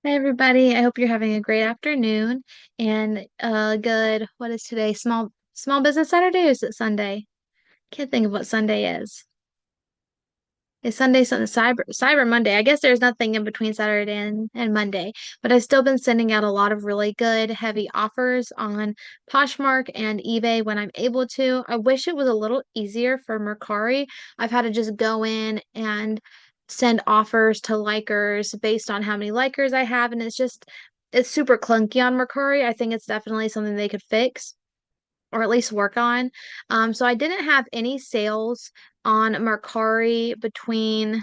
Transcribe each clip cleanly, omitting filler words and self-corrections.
Hi everybody. I hope you're having a great afternoon and good, what is today? Small business Saturday or is it Sunday? Can't think of what Sunday is. Is Sunday something Cyber Monday? I guess there's nothing in between Saturday and Monday, but I've still been sending out a lot of really good heavy offers on Poshmark and eBay when I'm able to. I wish it was a little easier for Mercari. I've had to just go in and send offers to likers based on how many likers I have, and it's super clunky on Mercari. I think it's definitely something they could fix or at least work on. So I didn't have any sales on Mercari between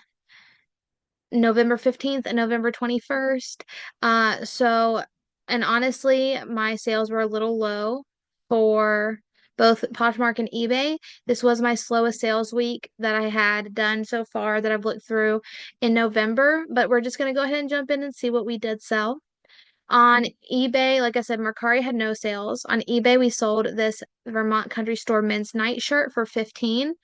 November 15th and November 21st. And honestly, my sales were a little low for both Poshmark and eBay. This was my slowest sales week that I had done so far that I've looked through in November, but we're just going to go ahead and jump in and see what we did sell. On eBay, like I said, Mercari had no sales. On eBay, we sold this Vermont Country Store men's nightshirt for 15.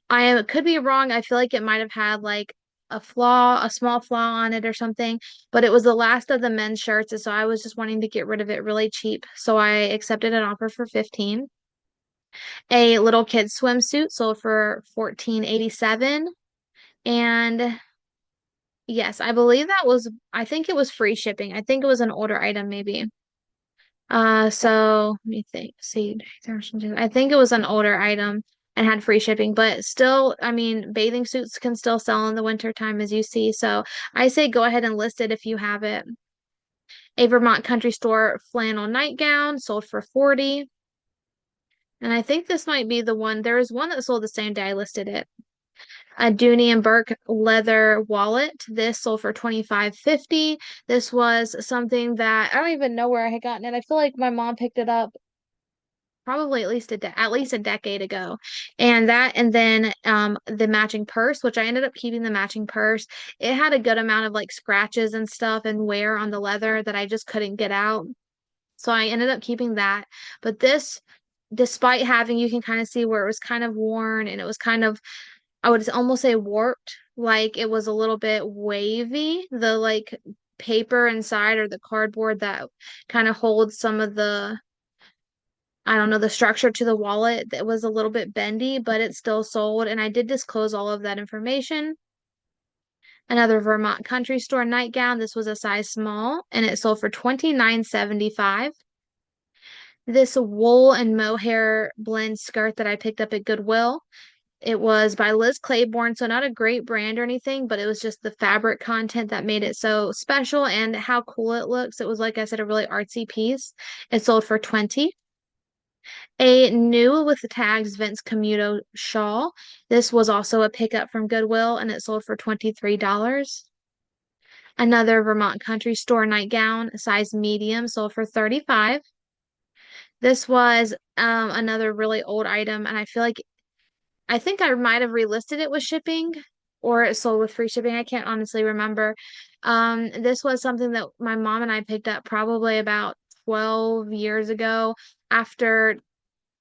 I could be wrong. I feel like it might have had like a small flaw on it or something, but it was the last of the men's shirts, and so I was just wanting to get rid of it really cheap. So I accepted an offer for 15. A little kid's swimsuit sold for 14.87. And yes, I think it was free shipping. I think it was an older item maybe. So let me think. See, I think it was an older item and had free shipping, but still, I mean, bathing suits can still sell in the winter time as you see. So I say go ahead and list it if you have it. A Vermont Country Store flannel nightgown sold for 40. And I think this might be the one. There was one that sold the same day I listed it. A Dooney and Burke leather wallet. This sold for 25.50. This was something that I don't even know where I had gotten it. I feel like my mom picked it up probably at least a decade ago. And then the matching purse, which I ended up keeping the matching purse. It had a good amount of like scratches and stuff and wear on the leather that I just couldn't get out. So I ended up keeping that. But this, despite having, you can kind of see where it was kind of worn and it was kind of, I would almost say warped, like it was a little bit wavy. The like paper inside or the cardboard that kind of holds some of the, I don't know, the structure to the wallet that was a little bit bendy, but it still sold. And I did disclose all of that information. Another Vermont Country Store nightgown. This was a size small and it sold for 29.75. This wool and mohair blend skirt that I picked up at Goodwill. It was by Liz Claiborne, so not a great brand or anything, but it was just the fabric content that made it so special and how cool it looks. It was, like I said, a really artsy piece. It sold for 20. A new with the tags Vince Camuto shawl. This was also a pickup from Goodwill and it sold for $23. Another Vermont Country Store nightgown, size medium, sold for 35. This was another really old item, and I think I might have relisted it with shipping or it sold with free shipping. I can't honestly remember. This was something that my mom and I picked up probably about 12 years ago after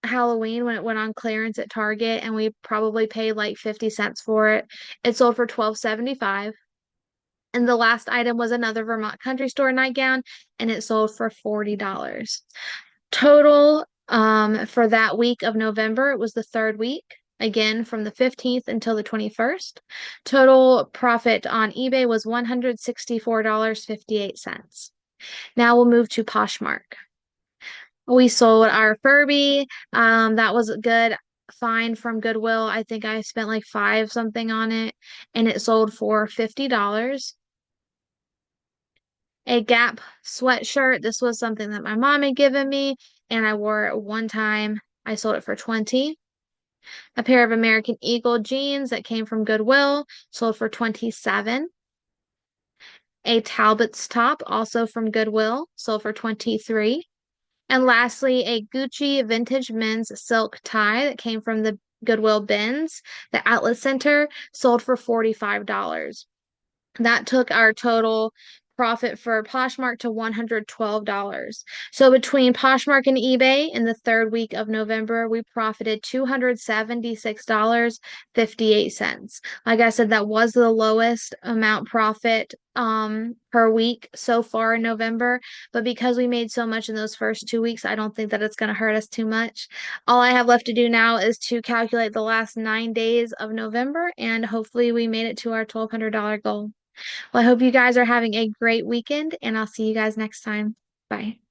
Halloween when it went on clearance at Target, and we probably paid like 50 cents for it. It sold for 12.75. And the last item was another Vermont Country Store nightgown, and it sold for $40. Total for that week of November, it was the third week, again from the 15th until the 21st. Total profit on eBay was $164.58. Now we'll move to Poshmark. We sold our Furby. That was a good find from Goodwill. I think I spent like five something on it, and it sold for $50. A Gap sweatshirt. This was something that my mom had given me, and I wore it one time. I sold it for 20. A pair of American Eagle jeans that came from Goodwill sold for 27. A Talbot's top, also from Goodwill, sold for 23. And lastly, a Gucci vintage men's silk tie that came from the Goodwill bins, the outlet center, sold for $45. That took our total profit for Poshmark to $112. So between Poshmark and eBay in the third week of November, we profited $276.58. Like I said, that was the lowest amount profit per week so far in November. But because we made so much in those first 2 weeks, I don't think that it's going to hurt us too much. All I have left to do now is to calculate the last 9 days of November, and hopefully we made it to our $1,200 goal. Well, I hope you guys are having a great weekend, and I'll see you guys next time. Bye.